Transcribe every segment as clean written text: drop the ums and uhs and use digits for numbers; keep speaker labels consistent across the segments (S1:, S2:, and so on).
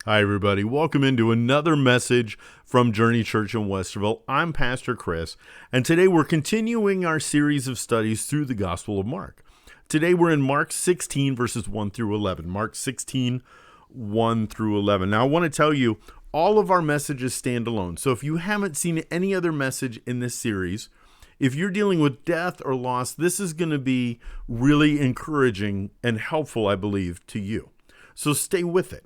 S1: Hi, everybody. Welcome into another message from Journey Church in Westerville. I'm Pastor Chris, and today we're continuing our series of studies through the Gospel of Mark. Today we're in Mark 16, verses 1 through 11. Mark 16, 1 through 11. Now, I want to tell you, all of our messages stand alone. So if you haven't seen any other message in this series, if you're dealing with death or loss, this is going to be really encouraging and helpful, I believe, to you. So stay with it.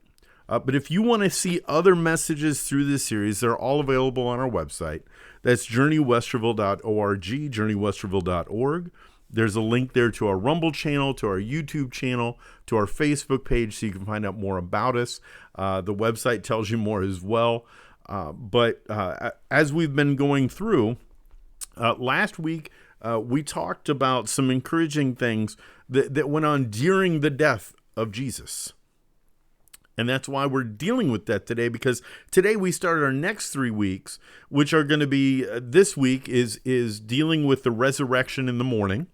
S1: But if you want to see other messages through this series, they're all available on our website. That's journeywesterville.org, journeywesterville.org. There's a link there to our Rumble channel, to our YouTube channel, to our Facebook page, so you can find out more about us. The website tells you more as well. But as we've been going through, last week we talked about some encouraging things that went on during the death of Jesus. And that's why we're dealing with that today, because today we start our next 3 weeks, which are going to be, this week is dealing with the resurrection in the morning,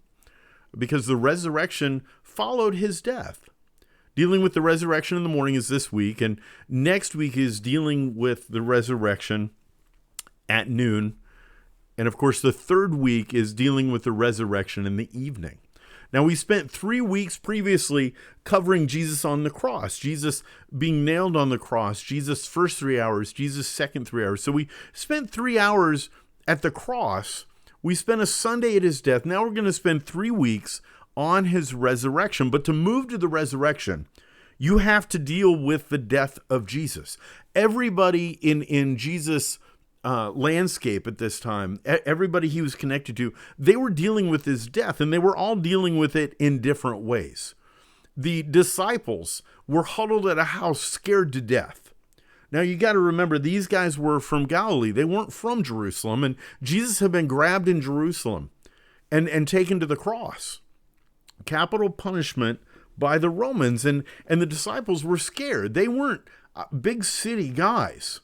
S1: because the resurrection followed his death. Dealing with the resurrection in the morning is this week, and next week is dealing with the resurrection at noon. And of course, the third week is dealing with the resurrection in the evening. Now, we spent 3 weeks previously covering Jesus on the cross, Jesus being nailed on the cross, Jesus' first 3 hours, Jesus' second 3 hours. So we spent 3 hours at the cross. We spent a Sunday at his death. Now we're going to spend 3 weeks on his resurrection. But to move to the resurrection, you have to deal with the death of Jesus. Everybody in Jesus' landscape at this time, everybody he was connected to, they were dealing with his death, and they were all dealing with it in different ways. The disciples were huddled at a house scared to death. Now you got to remember, these guys were from Galilee. They weren't from Jerusalem, and Jesus had been grabbed in Jerusalem and taken to the cross. Capital punishment by the Romans, and the disciples were scared. They weren't big city guys.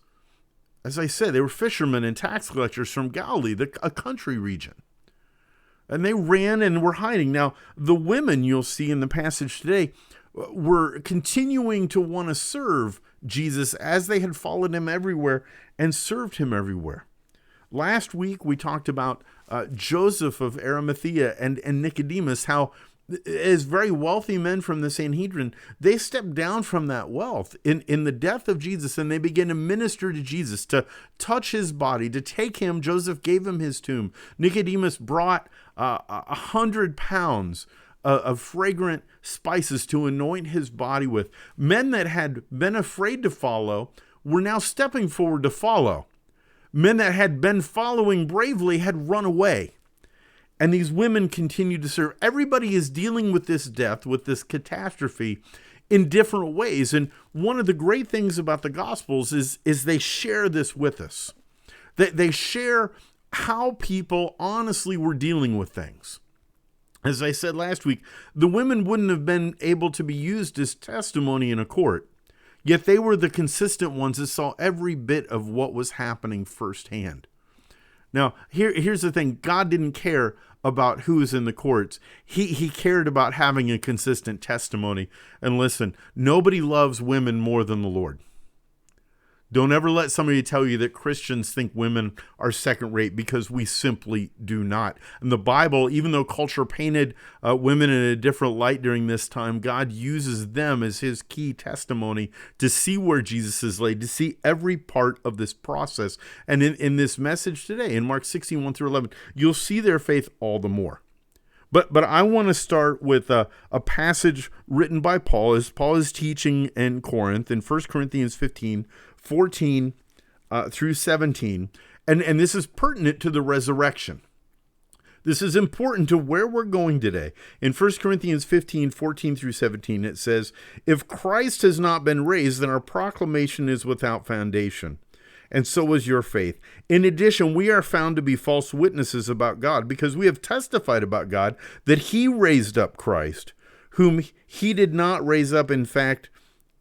S1: As I said, they were fishermen and tax collectors from Galilee, a country region. And they ran and were hiding. Now, the women you'll see in the passage today were continuing to want to serve Jesus as they had followed him everywhere and served him everywhere. Last week, we talked about Joseph of Arimathea and Nicodemus, how as very wealthy men from the Sanhedrin, they stepped down from that wealth in the death of Jesus, and they began to minister to Jesus, to touch his body, to take him. Joseph gave him his tomb. Nicodemus brought 100 pounds of fragrant spices to anoint his body with. Men that had been afraid to follow were now stepping forward to follow. Men that had been following bravely had run away. And these women continue to serve. Everybody is dealing with this death, with this catastrophe, in different ways. And one of the great things about the Gospels is they share this with us. They share how people honestly were dealing with things. As I said last week, the women wouldn't have been able to be used as testimony in a court, yet they were the consistent ones that saw every bit of what was happening firsthand. Now, here's the thing. God didn't care about who was in the courts. He cared about having a consistent testimony. And listen, nobody loves women more than the Lord. Don't ever let somebody tell you that Christians think women are second rate, because we simply do not. And the Bible, even though culture painted women in a different light during this time, God uses them as his key testimony to see where Jesus is laid, to see every part of this process. And in this message today, in Mark 16, 1 through 11, you'll see their faith all the more. But I want to start with a passage written by Paul, as Paul is teaching in Corinth in 1 Corinthians 15, 14 through 17. And this is pertinent to the resurrection. This is important to where we're going today. In 1 Corinthians 15, 14 through 17, it says, "If Christ has not been raised, then our proclamation is without foundation, and so is your faith. In addition, we are found to be false witnesses about God, because we have testified about God that he raised up Christ, whom he did not raise up. In fact,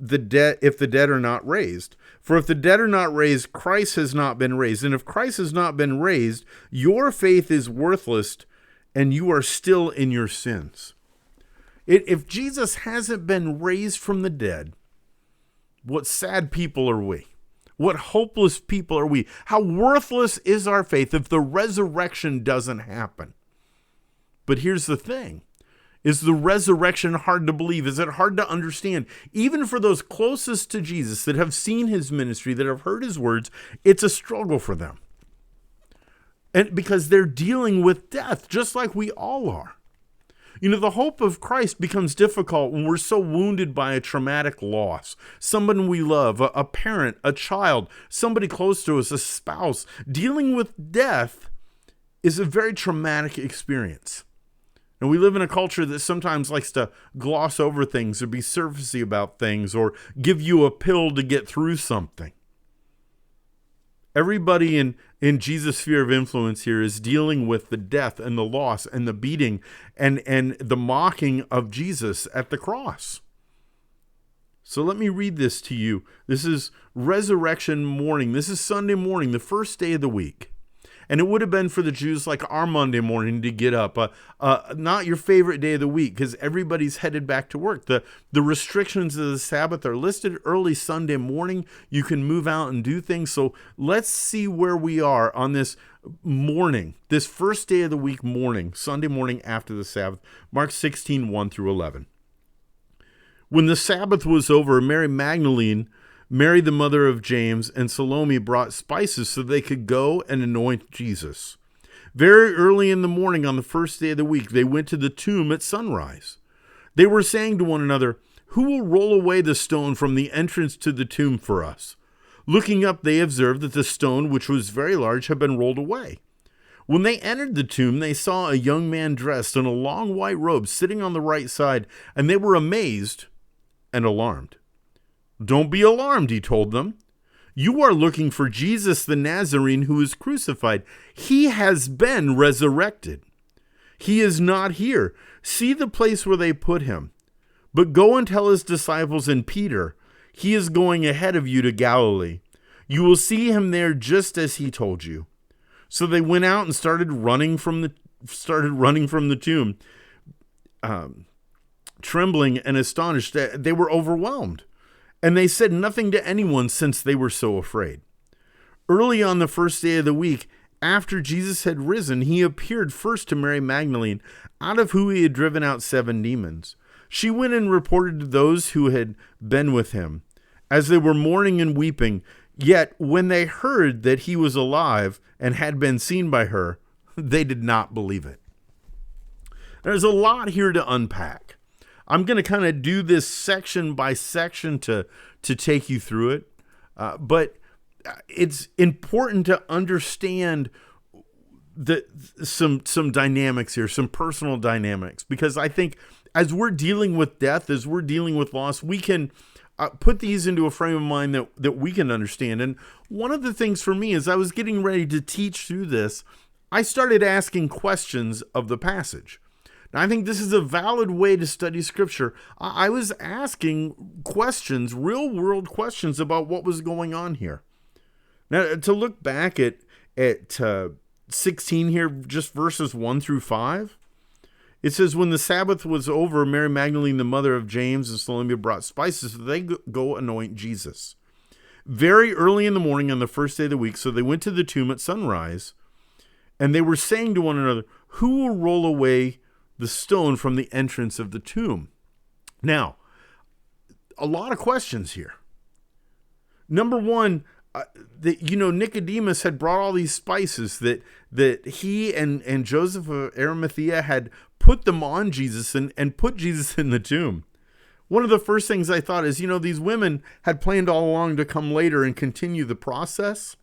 S1: if the dead are not raised. For if the dead are not raised, Christ has not been raised. And if Christ has not been raised, your faith is worthless, and you are still in your sins." If Jesus hasn't been raised from the dead, What sad people are we? What hopeless people are we? How worthless is our faith if the resurrection doesn't happen? But here's the thing. Is the resurrection hard to believe? Is it hard to understand? Even for those closest to Jesus that have seen his ministry, that have heard his words, it's a struggle for them. And because they're dealing with death, just like we all are. You know, the hope of Christ becomes difficult when we're so wounded by a traumatic loss. Someone we love, a parent, a child, somebody close to us, a spouse. Dealing with death is a very traumatic experience. And we live in a culture that sometimes likes to gloss over things or be surfacey about things or give you a pill to get through something. Everybody in Jesus' sphere of influence here is dealing with the death and the loss and the beating and the mocking of Jesus at the cross. So let me read this to you. This is resurrection morning. This is Sunday morning, the first day of the week. And it would have been for the Jews like our Monday morning to get up. Not your favorite day of the week because everybody's headed back to work. The restrictions of the Sabbath are listed early Sunday morning. You can move out and do things. So let's see where we are on this morning, this first day of the week morning, Sunday morning after the Sabbath. Mark 16, 1 through 11. When the Sabbath was over, Mary Magdalene, Mary, the mother of James, and Salome brought spices so they could go and anoint Jesus. Very early in the morning on the first day of the week, they went to the tomb at sunrise. They were saying to one another, "Who will roll away the stone from the entrance to the tomb for us?" Looking up, they observed that the stone, which was very large, had been rolled away. When they entered the tomb, they saw a young man dressed in a long white robe sitting on the right side, and they were amazed and alarmed. "Don't be alarmed," he told them. "You are looking for Jesus the Nazarene who was crucified. He has been resurrected. He is not here. See the place where they put him. But go and tell his disciples and Peter, he is going ahead of you to Galilee. You will see him there just as he told you." So they went out and started running from the tomb, trembling and astonished. They were overwhelmed. And they said nothing to anyone since they were so afraid. Early on the first day of the week, after Jesus had risen, he appeared first to Mary Magdalene, out of whom he had driven out 7 demons. She went and reported to those who had been with him, as they were mourning and weeping. Yet when they heard that he was alive and had been seen by her, they did not believe it. There's a lot here to unpack. I'm going to kind of do this section by section to take you through it. But it's important to understand some dynamics here, some personal dynamics, because I think as we're dealing with death, as we're dealing with loss, we can put these into a frame of mind that we can understand. And one of the things for me, as I was getting ready to teach through this, I started asking questions of the passage. Now, I think this is a valid way to study Scripture. I was asking questions, real-world questions about what was going on here. Now, to look back at 16 here, just verses 1 through 5, it says, "When the Sabbath was over, Mary Magdalene, the mother of James, and Salome brought spices so they go anoint Jesus. Very early in the morning on the first day of the week, so they went to the tomb at sunrise, and they were saying to one another, 'Who will roll away the stone from the entrance of the tomb?'" Now, a lot of questions here. Number one, Nicodemus had brought all these spices that he and Joseph of Arimathea had put them on Jesus and put Jesus in the tomb. One of the first things I thought is, these women had planned all along to come later and continue the process.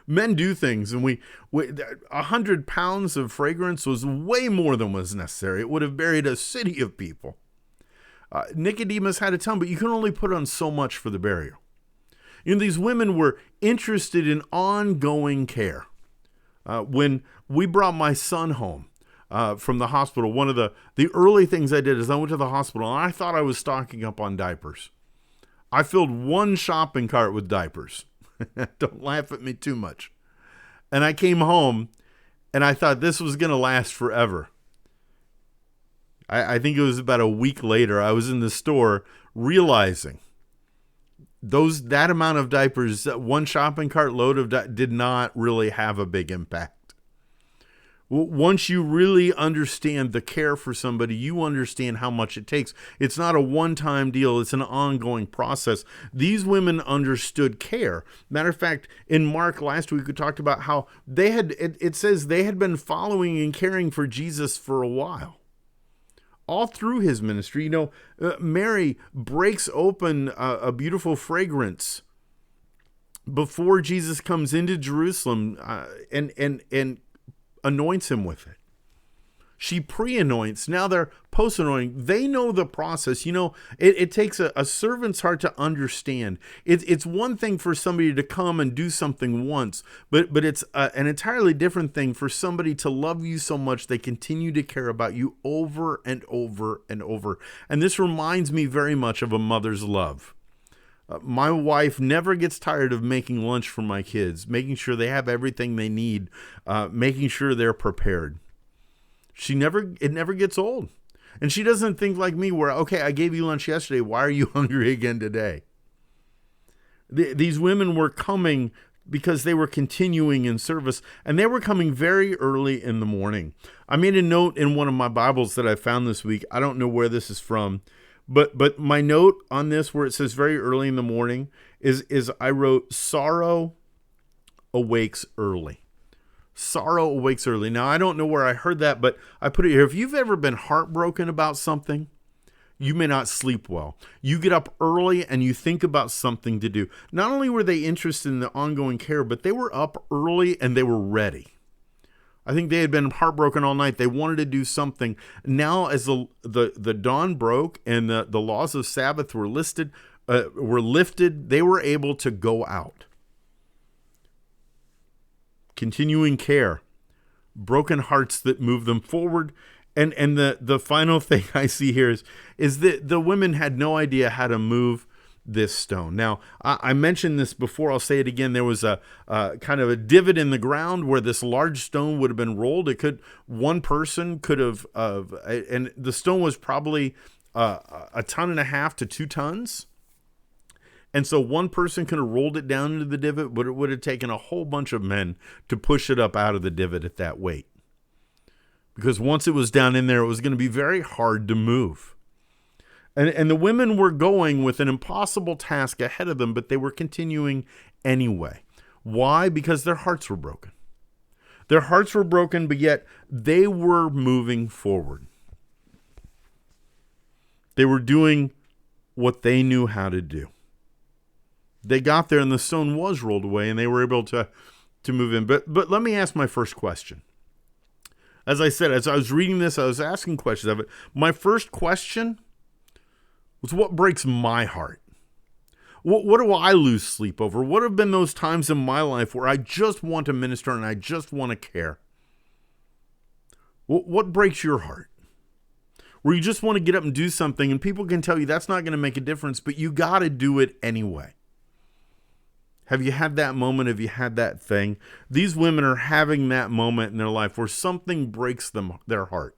S1: Men do things, and 100 pounds of fragrance was way more than was necessary. It would have buried a city of people. Nicodemus had a ton, but you can only put on so much for the burial. These women were interested in ongoing care. When we brought my son home from the hospital, one of the early things I did is I went to the hospital, and I thought I was stocking up on diapers. I filled one shopping cart with diapers. Don't laugh at me too much. And I came home, and I thought this was going to last forever. I think it was about a week later, I was in the store realizing that amount of diapers, one shopping cart load of did not really have a big impact. Once you really understand the care for somebody, you understand how much it takes. It's not a one-time deal. It's an ongoing process. These women understood care. Matter of fact, in Mark last week, we talked about how it says they had been following and caring for Jesus for a while. All through his ministry, Mary breaks open a beautiful fragrance before Jesus comes into Jerusalem and anoints him with it. She pre-anoints. Now they're post-anointing. They know the process. It takes a servant's heart to understand. It's one thing for somebody to come and do something once, but it's an entirely different thing for somebody to love you so much they continue to care about you over and over and over. And this reminds me very much of a mother's love. My wife never gets tired of making lunch for my kids, making sure they have everything they need, making sure they're prepared. It never gets old. And she doesn't think like me where, okay, I gave you lunch yesterday. Why are you hungry again today? These women were coming because they were continuing in service, and they were coming very early in the morning. I made a note in one of my Bibles that I found this week. I don't know where this is from. But my note on this, where it says very early in the morning, is I wrote, sorrow awakes early. Sorrow awakes early. Now, I don't know where I heard that, but I put it here. If you've ever been heartbroken about something, you may not sleep well. You get up early and you think about something to do. Not only were they interested in the ongoing care, but they were up early and they were ready. I think they had been heartbroken all night. They wanted to do something. Now, as the dawn broke and the laws of Sabbath were lifted, they were able to go out. Continuing care, broken hearts that move them forward. And the final thing I see here is that the women had no idea how to move this stone. Now, I mentioned this before. I'll say it again. There was a kind of a divot in the ground where this large stone would have been rolled. One person could have, and the stone was probably 1.5 tons to 2 tons. And so one person could have rolled it down into the divot, but it would have taken a whole bunch of men to push it up out of the divot at that weight. Because once it was down in there, it was going to be very hard to move. And the women were going with an impossible task ahead of them, but they were continuing anyway. Why? Because their hearts were broken. Their hearts were broken, but yet they were moving forward. They were doing what they knew how to do. They got there and the stone was rolled away and they were able to move in. But let me ask my first question. As I said, as I was reading this, I was asking questions of it. My first question was, what breaks my heart? What do I lose sleep over? What have been those times in my life where I just want to minister and I just want to care? What breaks your heart? Where you just want to get up and do something and people can tell you that's not going to make a difference, but you got to do it anyway. Have you had that moment? Have you had that thing? These women are having that moment in their life where something breaks their heart.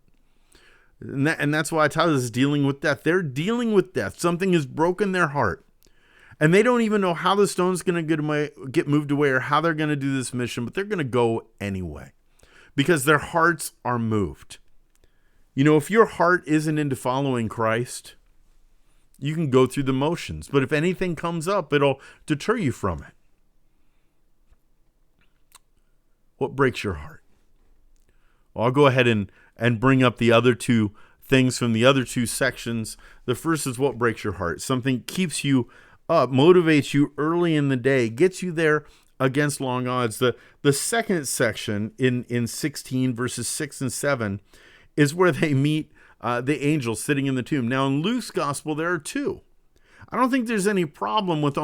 S1: And that's why I tell you this is dealing with death. They're dealing with death. Something has broken their heart. And they don't even know how the stone's going to get moved away or how they're going to do this mission, but they're going to go anyway because their hearts are moved. If your heart isn't into following Christ, you can go through the motions. But if anything comes up, it'll deter you from it. What breaks your heart? Well, I'll go ahead and bring up the other two things from the other two sections. The first is what breaks your heart. Something keeps you up, motivates you early in the day, gets you there against long odds. The second section in 16 verses 6 and 7 is where they meet the angel sitting in the tomb. Now in Luke's gospel, there are two. I don't think there's any problem with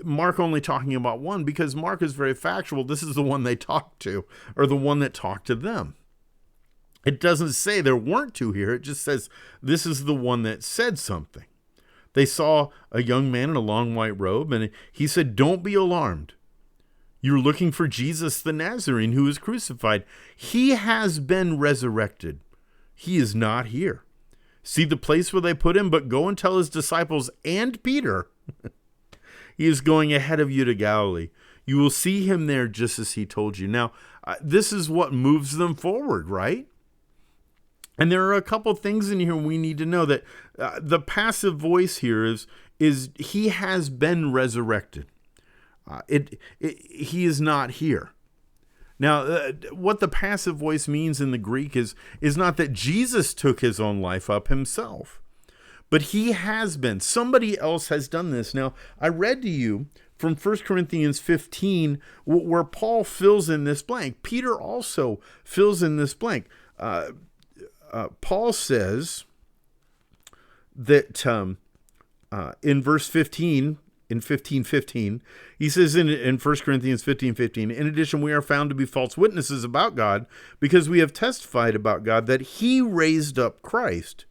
S1: Mark only talking about one, because Mark is very factual. This is the one they talked to, or the one that talked to them. It doesn't say there weren't two here. It just says this is the one that said something. They saw a young man in a long white robe, and he said, "Don't be alarmed. You're looking for Jesus the Nazarene who was crucified. He has been resurrected. He is not here. See the place where they put him, but go and tell his disciples and Peter He is going ahead of you to Galilee. You will see him there just as he told you. Now, this is what moves them forward, right? And there are a couple things in here we need to know that the passive voice here is he has been resurrected. He is not here. Now, what the passive voice means in the Greek is not that Jesus took his own life up himself, but he has been. Somebody else has done this. Now, I read to you from 1 Corinthians 15 where Paul fills in this blank. Peter also fills in this blank. Paul says that in verse 15, in 15:15, he says in 1 Corinthians 15:15, in addition, we are found to be false witnesses about God because we have testified about God that he raised up Christ.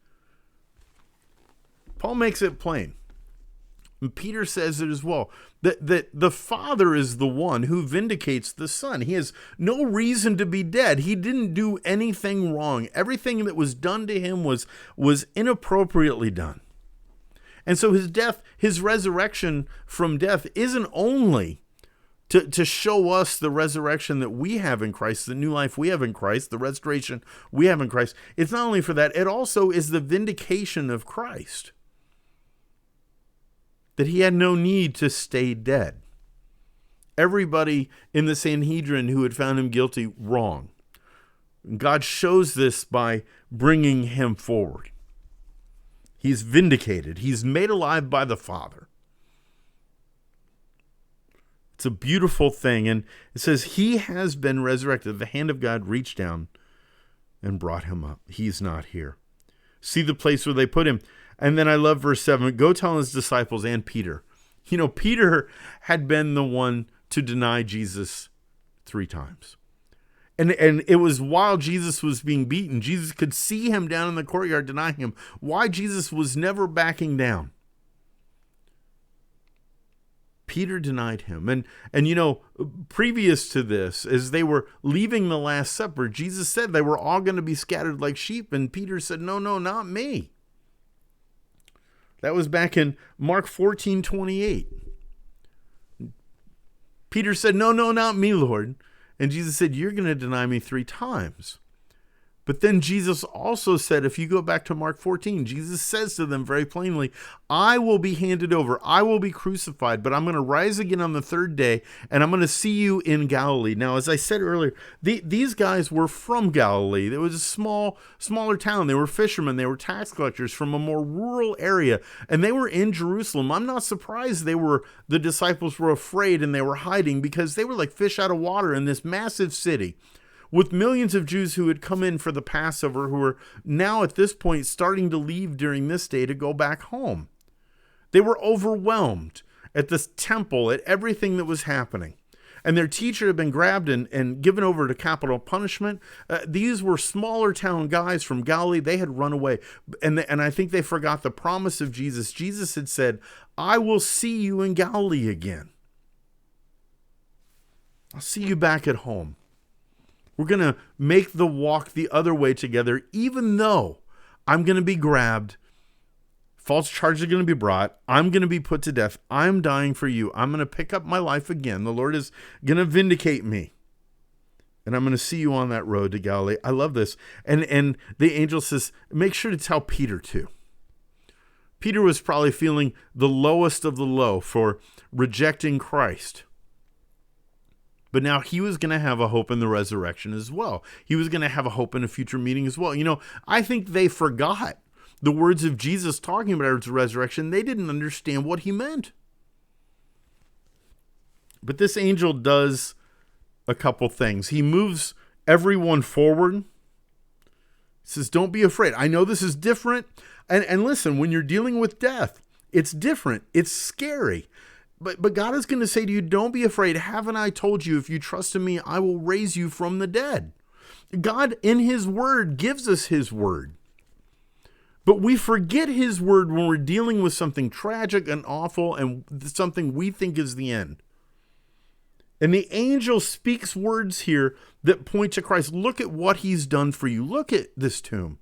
S1: Paul makes it plain. And Peter says it as well, that the Father is the one who vindicates the Son. He has no reason to be dead. He didn't do anything wrong. Everything that was done to him was inappropriately done. And so his death, his resurrection from death isn't only to show us the resurrection that we have in Christ, the new life we have in Christ, the restoration we have in Christ. It's not only for that, it also is the vindication of Christ. That he had no need to stay dead. Everybody in the Sanhedrin who had found him guilty, wrong. God shows this by bringing him forward. He's vindicated. He's made alive by the Father. It's a beautiful thing. And it says, he has been resurrected. The hand of God reached down and brought him up. He's not here. See the place where they put him. And then I love verse 7. Go tell his disciples and Peter. You know, Peter had been the one to deny Jesus 3 times. And it was while Jesus was being beaten. Jesus could see him down in the courtyard denying him. Why Jesus was never backing down. Peter denied him. And you know, previous to this, as they were leaving the Last Supper, Jesus said they were all going to be scattered like sheep. And Peter said, no, not me. That was back in Mark 14:28. Peter said, no, not me, Lord. And Jesus said, you're going to deny me 3 times. But then Jesus also said, if you go back to Mark 14, Jesus says to them very plainly, I will be handed over. I will be crucified, but I'm going to rise again on the 3rd day, and I'm going to see you in Galilee. Now, as I said earlier, these guys were from Galilee. It was a smaller town. They were fishermen. They were tax collectors from a more rural area, and they were in Jerusalem. I'm not surprised the disciples were afraid and they were hiding, because they were like fish out of water in this massive city, with millions of Jews who had come in for the Passover, who were now at this point starting to leave during this day to go back home. They were overwhelmed at this temple, at everything that was happening. And their teacher had been grabbed and given over to capital punishment. These were smaller town guys from Galilee. They had run away. And I think they forgot the promise of Jesus. Jesus had said, I will see you in Galilee again. I'll see you back at home. We're going to make the walk the other way together, even though I'm going to be grabbed. False charges are going to be brought. I'm going to be put to death. I'm dying for you. I'm going to pick up my life again. The Lord is going to vindicate me. And I'm going to see you on that road to Galilee. I love this. And the angel says, make sure to tell Peter too. Peter was probably feeling the lowest of the low for rejecting Christ. But now he was going to have a hope in the resurrection as well. He was going to have a hope in a future meeting as well. You know, I think they forgot the words of Jesus talking about his resurrection. They didn't understand what he meant. But this angel does a couple things. He moves everyone forward. He says, don't be afraid. I know this is different. And listen, when you're dealing with death, it's different. It's scary. But God is going to say to you, don't be afraid. Haven't I told you, if you trust in me, I will raise you from the dead. God, in his word, gives us his word. But we forget his word when we're dealing with something tragic and awful and something we think is the end. And the angel speaks words here that point to Christ. Look at what he's done for you. Look at this tomb.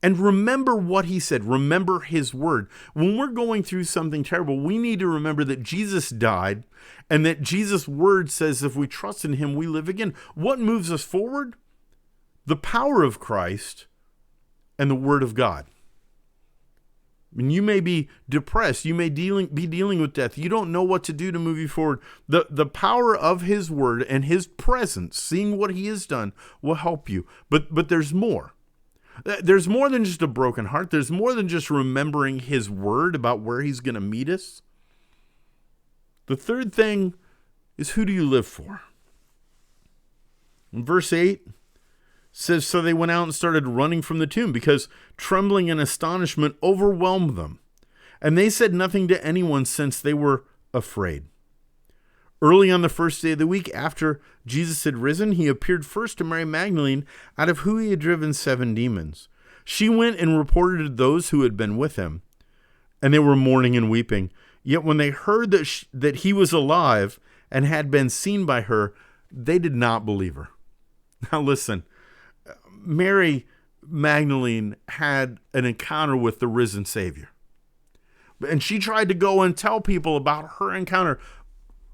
S1: And remember what he said. Remember his word. When we're going through something terrible, we need to remember that Jesus died and that Jesus' word says if we trust in him, we live again. What moves us forward? The power of Christ and the word of God. I mean, you may be depressed. You may be dealing with death. You don't know what to do to move you forward. The power of his word and his presence, seeing what he has done, will help you. But there's more. There's more than just a broken heart. There's more than just remembering his word about where he's going to meet us. The third thing is, who do you live for? In verse 8 says, so they went out and started running from the tomb because trembling and astonishment overwhelmed them. And they said nothing to anyone since they were afraid. Early on the first day of the week after Jesus had risen, he appeared first to Mary Magdalene, out of whom he had driven 7 demons. She went and reported to those who had been with him, and they were mourning and weeping. Yet when they heard that he was alive and had been seen by her, they did not believe her. Now listen, Mary Magdalene had an encounter with the risen Savior. And she tried to go and tell people about her encounter,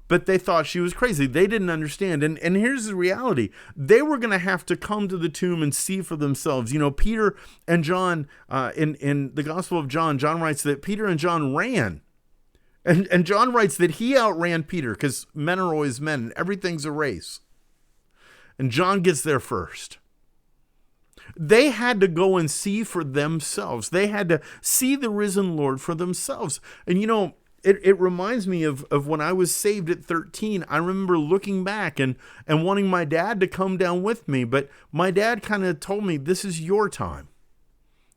S1: but they thought she was crazy. They didn't understand. And here's the reality. They were going to have to come to the tomb and see for themselves. You know, Peter and John, in the Gospel of John, John writes that Peter and John ran. And John writes that he outran Peter, because men are always men and everything's a race. And John gets there first. They had to go and see for themselves. They had to see the risen Lord for themselves. And you know, it reminds me of when I was saved at 13. I remember looking back and wanting my dad to come down with me. But my dad kind of told me, this is your time.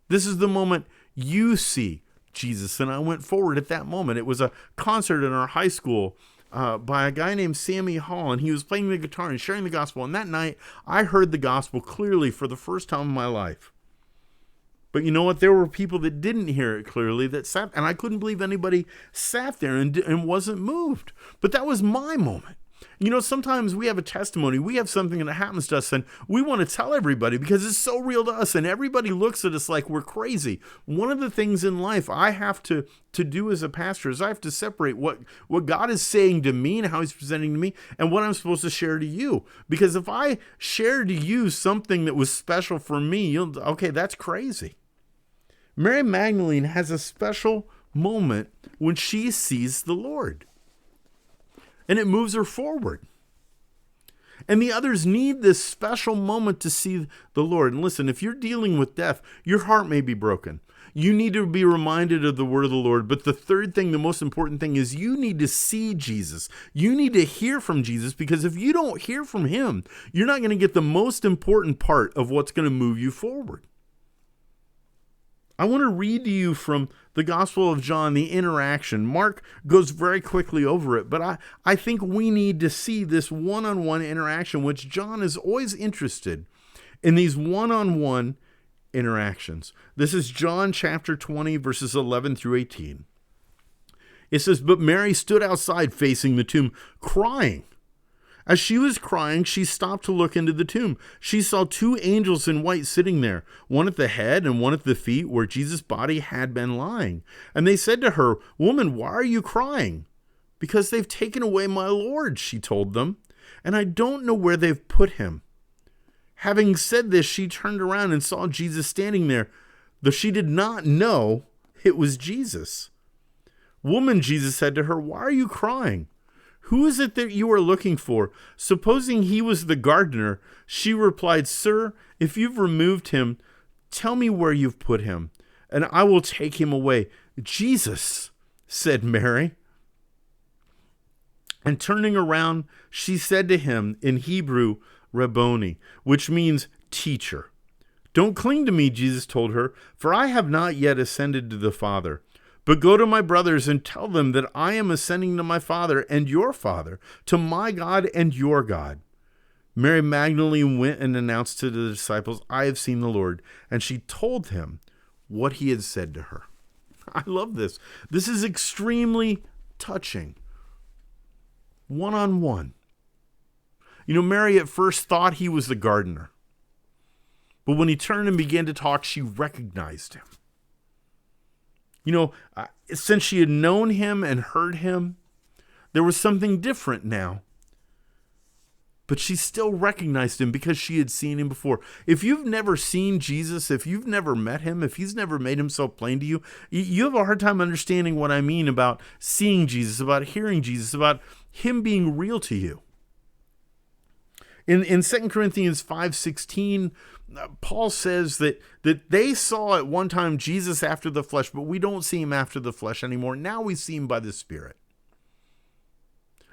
S1: This is the moment you see Jesus. And I went forward at that moment. It was a concert in our high school by a guy named Sammy Hall, and he was playing the guitar and sharing the gospel. And that night, I heard the gospel clearly for the first time in my life. But you know what? There were people that didn't hear it clearly that sat, and I couldn't believe anybody sat there and wasn't moved. But that was my moment. You know, sometimes we have a testimony, we have something that happens to us, and we want to tell everybody because it's so real to us, and everybody looks at us like we're crazy. One of the things in life I have to do as a pastor is I have to separate what God is saying to me and how he's presenting to me and what I'm supposed to share to you. Because if I share to you something that was special for me, okay, that's crazy. Mary Magdalene has a special moment when she sees the Lord. And it moves her forward. And the others need this special moment to see the Lord. And listen, if you're dealing with death, your heart may be broken. You need to be reminded of the word of the Lord. But the third thing, the most important thing, is you need to see Jesus. You need to hear from Jesus, because if you don't hear from him, you're not going to get the most important part of what's going to move you forward. I want to read to you from the Gospel of John, the interaction. Mark goes very quickly over it, but I think we need to see this one-on-one interaction, which John is always interested in, these one-on-one interactions. This is John chapter 20, verses 11 through 18. It says, "But Mary stood outside facing the tomb, crying. As she was crying, she stopped to look into the tomb. She saw 2 angels in white sitting there, one at the head and one at the feet where Jesus' body had been lying. And they said to her, 'Woman, why are you crying?' 'Because they've taken away my Lord,' she told them, 'and I don't know where they've put him.' Having said this, she turned around and saw Jesus standing there, though she did not know it was Jesus. 'Woman,' Jesus said to her, 'why are you crying? Who is it that you are looking for?' Supposing he was the gardener, she replied, 'Sir, if you've removed him, tell me where you've put him, and I will take him away.' 'Jesus,' said Mary. And turning around, she said to him in Hebrew, 'Rabboni,' which means teacher. 'Don't cling to me,' Jesus told her, 'for I have not yet ascended to the Father. But go to my brothers and tell them that I am ascending to my Father and your Father, to my God and your God.' Mary Magdalene went and announced to the disciples, 'I have seen the Lord.' And she told him what he had said to her." I love this. This is extremely touching. One-on-one. You know, Mary at first thought he was the gardener. But when he turned and began to talk, she recognized him. Since she had known him and heard him, there was something different now. But she still recognized him because she had seen him before. If you've never seen Jesus, if you've never met him, if he's never made himself plain to you, you have a hard time understanding what I mean about seeing Jesus, about hearing Jesus, about him being real to you. In 2 Corinthians 5:16, Paul says that they saw at one time Jesus after the flesh, but we don't see him after the flesh anymore. Now we see him by the Spirit.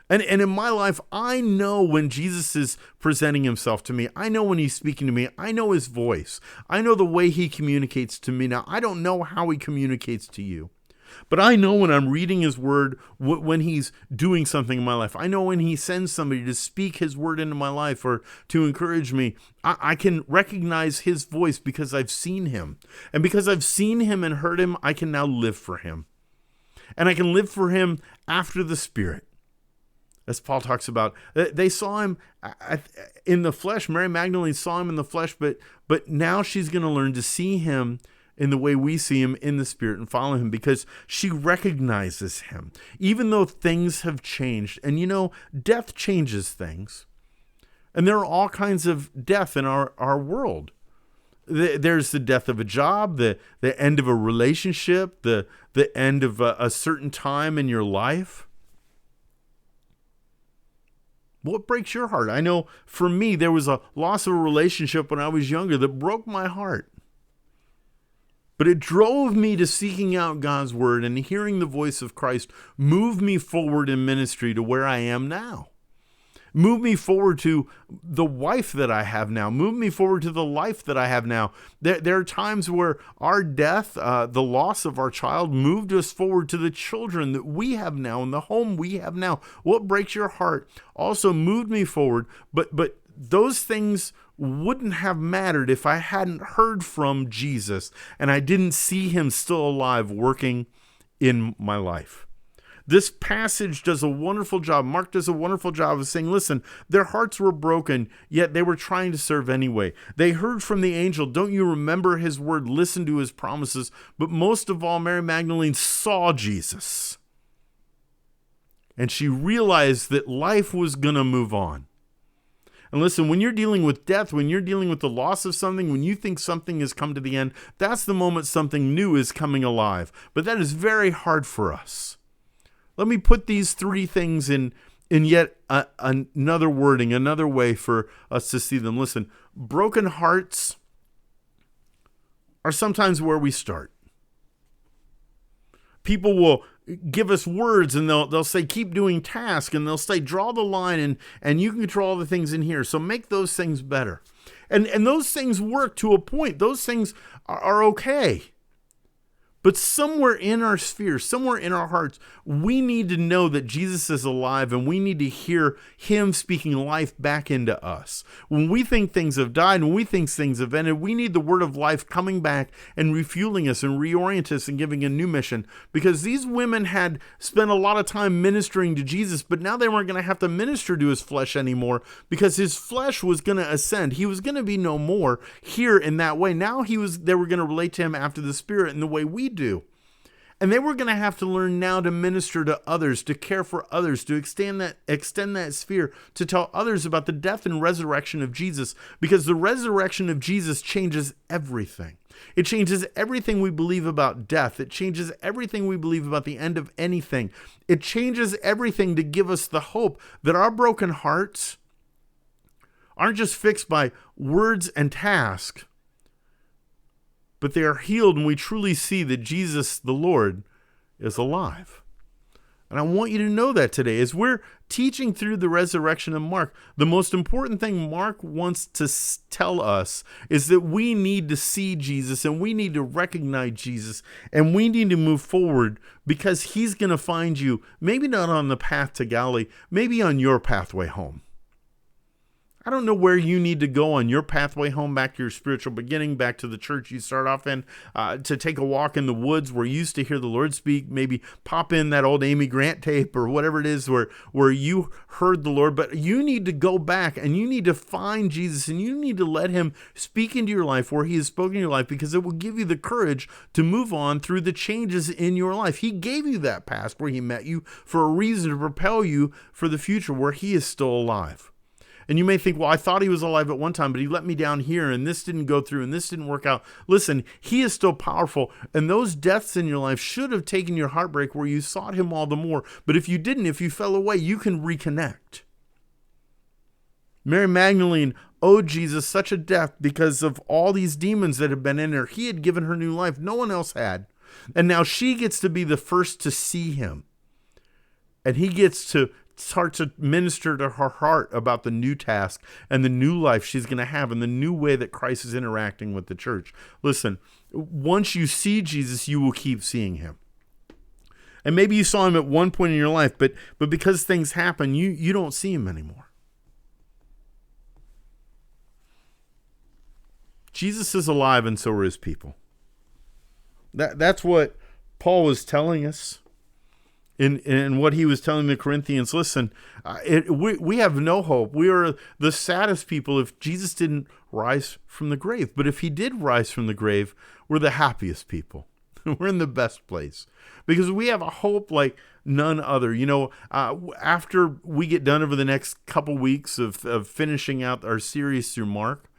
S1: And in my life, I know when Jesus is presenting himself to me. I know when he's speaking to me. I know his voice. I know the way he communicates to me. Now, I don't know how he communicates to you. But I know when I'm reading his word, when he's doing something in my life. I know when he sends somebody to speak his word into my life or to encourage me. I can recognize his voice because I've seen him. And because I've seen him and heard him, I can now live for him. And I can live for him after the Spirit. As Paul talks about, they saw him in the flesh. Mary Magdalene saw him in the flesh, but now she's going to learn to see him in the way we see him in the Spirit and follow him because she recognizes him, even though things have changed. And death changes things. And there are all kinds of death in our world. There's the death of a job, the end of a relationship, the end of a certain time in your life. What breaks your heart? I know for me, there was a loss of a relationship when I was younger that broke my heart. But it drove me to seeking out God's word, and hearing the voice of Christ move me forward in ministry to where I am now. Move me forward to the wife that I have now. Move me forward to the life that I have now. There are times where our death, the loss of our child, moved us forward to the children that we have now and the home we have now. What breaks your heart also moved me forward, but those things wouldn't have mattered if I hadn't heard from Jesus and I didn't see him still alive working in my life. This passage does a wonderful job. Mark does a wonderful job of saying, listen, their hearts were broken, yet they were trying to serve anyway. They heard from the angel, don't you remember his word, listen to his promises. But most of all, Mary Magdalene saw Jesus. And she realized that life was going to move on. And listen, when you're dealing with death, when you're dealing with the loss of something, when you think something has come to the end, that's the moment something new is coming alive. But that is very hard for us. Let me put these three things in yet another wording, another way for us to see them. Listen, broken hearts are sometimes where we start. People will give us words and they'll say, keep doing task, and they'll say, draw the line and you can control all the things in here. So make those things better. And those things work to a point. Those things are okay. But somewhere in our sphere, somewhere in our hearts, we need to know that Jesus is alive, and we need to hear him speaking life back into us. When we think things have died, when we think things have ended, we need the word of life coming back and refueling us and reorienting us and giving a new mission. Because these women had spent a lot of time ministering to Jesus, but now they weren't going to have to minister to his flesh anymore because his flesh was going to ascend. He was going to be no more here in that way. Now they were going to relate to him after the Spirit in the way we do. And they were going to have to learn now to minister to others, to care for others, to extend that sphere, to tell others about the death and resurrection of Jesus, because the resurrection of Jesus changes everything. It changes everything we believe about death. It changes everything we believe about the end of anything. It changes everything to give us the hope that our broken hearts aren't just fixed by words and tasks, but they are healed when we truly see that Jesus, the Lord, is alive. And I want you to know that today. As we're teaching through the resurrection of Mark, the most important thing Mark wants to tell us is that we need to see Jesus, and we need to recognize Jesus, and we need to move forward because he's going to find you, maybe not on the path to Galilee, maybe on your pathway home. I don't know where you need to go on your pathway home, back to your spiritual beginning, back to the church you start off in, to take a walk in the woods where you used to hear the Lord speak, maybe pop in that old Amy Grant tape or whatever it is where you heard the Lord. But you need to go back and you need to find Jesus and you need to let him speak into your life where he has spoken in your life, because it will give you the courage to move on through the changes in your life. He gave you that past where he met you for a reason to propel you for the future where he is still alive. And you may think, well, I thought he was alive at one time, but he let me down here, and this didn't go through, and this didn't work out. Listen, he is still powerful, and those deaths in your life should have taken your heartbreak where you sought him all the more. But if you didn't, if you fell away, you can reconnect. Mary Magdalene owed Jesus such a death because of all these demons that had been in her. He had given her new life. No one else had. And now she gets to be the first to see him. And he gets to start to minister to her heart about the new task and the new life she's going to have and the new way that Christ is interacting with the church. Listen, once you see Jesus, you will keep seeing him. And maybe you saw him at one point in your life, but because things happen, you don't see him anymore. Jesus is alive, and so are his people. That's what Paul was telling us. In what he was telling the Corinthians. Listen, we have no hope. We are the saddest people if Jesus didn't rise from the grave. But if he did rise from the grave, we're the happiest people. We're in the best place because we have a hope like none other. You know, after we get done over the next couple weeks of finishing out our series through Mark,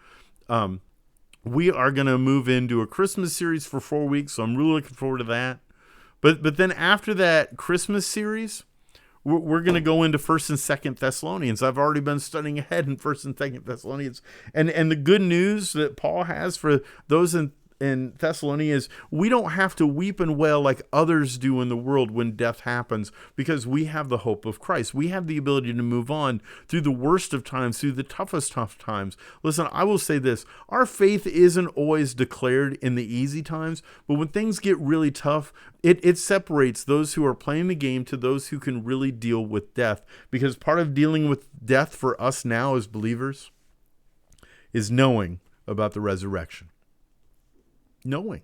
S1: we are going to move into a Christmas series for 4 weeks. So I'm really looking forward to that. But then after that Christmas series, we're going to go into 1st and 2nd Thessalonians. I've already been studying ahead in 1st and 2nd Thessalonians. And the good news that Paul has for those in Thessalonians, we don't have to weep and wail like others do in the world when death happens, because we have the hope of Christ. We have the ability to move on through the worst of times, through the toughest tough times. Listen, I will say this. Our faith isn't always declared in the easy times, but when things get really tough, it separates those who are playing the game to those who can really deal with death. Because part of dealing with death for us now as believers is knowing about the resurrection. Knowing.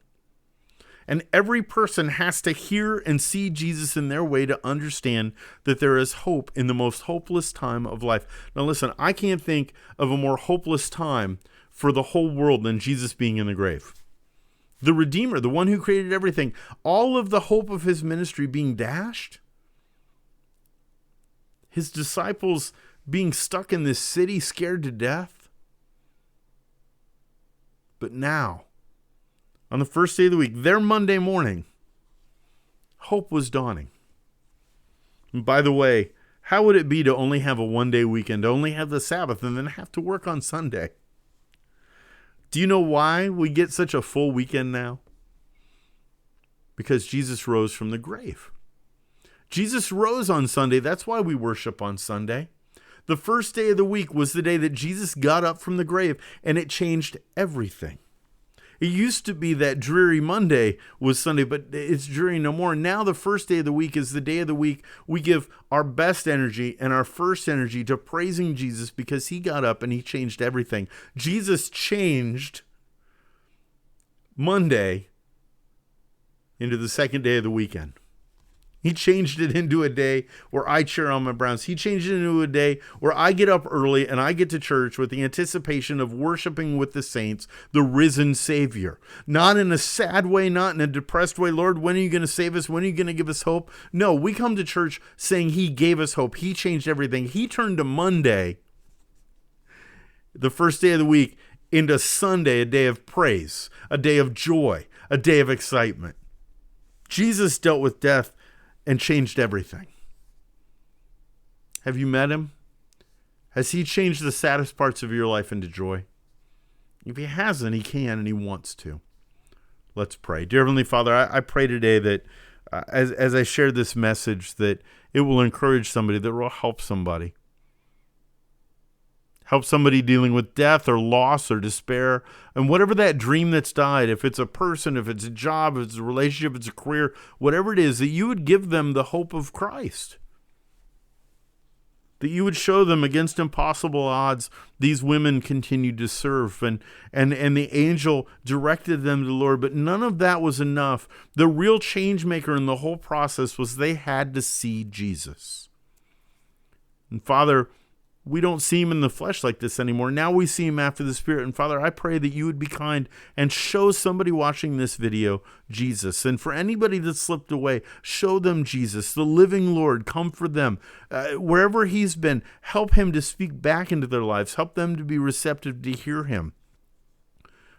S1: And every person has to hear and see Jesus in their way to understand that there is hope in the most hopeless time of life. Now listen, I can't think of a more hopeless time for the whole world than Jesus being in the grave. The Redeemer, the one who created everything, all of the hope of his ministry being dashed. His disciples being stuck in this city, scared to death. But now, on the first day of the week, their Monday morning, hope was dawning. And by the way, how would it be to only have a one-day weekend, to only have the Sabbath, and then have to work on Sunday? Do you know why we get such a full weekend now? Because Jesus rose from the grave. Jesus rose on Sunday. That's why we worship on Sunday. The first day of the week was the day that Jesus got up from the grave, and it changed everything. It used to be that dreary Monday was Sunday, but it's dreary no more. Now the first day of the week is the day of the week we give our best energy and our first energy to praising Jesus because he got up and he changed everything. Jesus changed Monday into the second day of the weekend. He changed it into a day where I cheer on my Browns. He changed it into a day where I get up early and I get to church with the anticipation of worshiping with the saints, the risen Savior. Not in a sad way, not in a depressed way. Lord, when are you going to save us? When are you going to give us hope? No, we come to church saying he gave us hope. He changed everything. He turned to Monday, the first day of the week, into Sunday, a day of praise, a day of joy, a day of excitement. Jesus dealt with death and changed everything. Have you met him? Has he changed the saddest parts of your life into joy? If he hasn't, he can and he wants to. Let's pray. Dear Heavenly Father, I pray today that as I share this message, that it will encourage somebody, that will help somebody. Help somebody dealing with death or loss or despair. And whatever that dream that's died, if it's a person, if it's a job, if it's a relationship, if it's a career, whatever it is, that you would give them the hope of Christ. that you would show them against impossible odds. These women continued to serve, and the angel directed them to the Lord, but none of that was enough. The real change maker in the whole process was they had to see Jesus. And Father, we don't see him in the flesh like this anymore. Now we see him after the Spirit. And Father, I pray that you would be kind and show somebody watching this video Jesus. And for anybody that slipped away, show them Jesus, the living Lord. Come for them. Wherever he's been, help him to speak back into their lives. Help them to be receptive to hear him.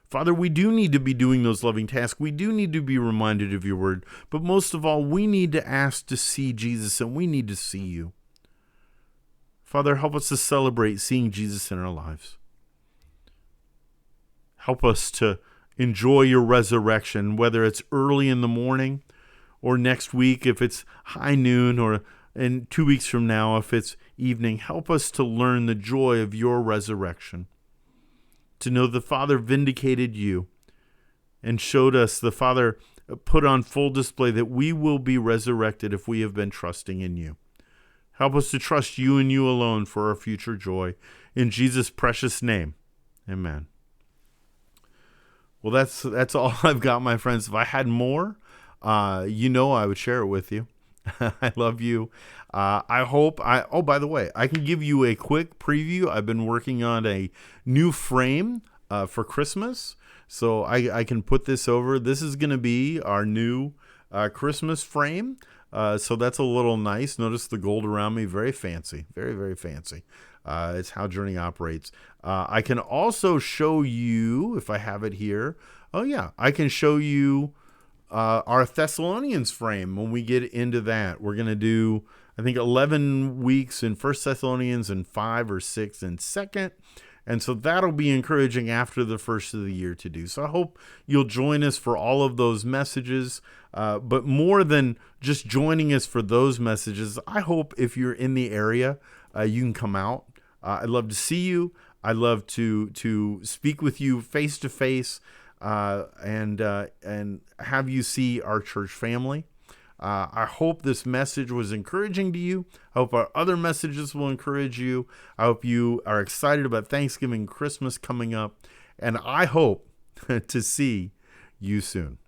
S1: Father, we do need to be doing those loving tasks. We do need to be reminded of your word. But most of all, we need to ask to see Jesus, and we need to see you. Father, help us to celebrate seeing Jesus in our lives. Help us to enjoy your resurrection, whether it's early in the morning or next week, if it's high noon, or in 2 weeks from now, if it's evening. Help us to learn the joy of your resurrection, to know the Father vindicated you and showed us, the Father put on full display that we will be resurrected if we have been trusting in you. Help us to trust you and you alone for our future joy. In Jesus' precious name, amen. Well, that's all I've got, my friends. If I had more, I would share it with you. I love you. Oh, by the way, I can give you a quick preview. I've been working on a new frame for Christmas, so I can put this over. This is going to be our new Christmas frame. So that's a little nice. Notice the gold around me. Very fancy. Very, very fancy. It's how Journey operates. I can also show you, if I have it here. Oh, yeah. I can show you our Thessalonians frame when we get into that. We're going to do, I think, 11 weeks in 1 Thessalonians and 5 or 6 in 2nd. And so that'll be encouraging after the first of the year to do. So I hope you'll join us for all of those messages. But more than just joining us for those messages, I hope if you're in the area, you can come out. I'd love to see you. I'd love to speak with you face to face, and have you see our church family. I hope this message was encouraging to you. I hope our other messages will encourage you. I hope you are excited about Thanksgiving, Christmas coming up, and I hope to see you soon.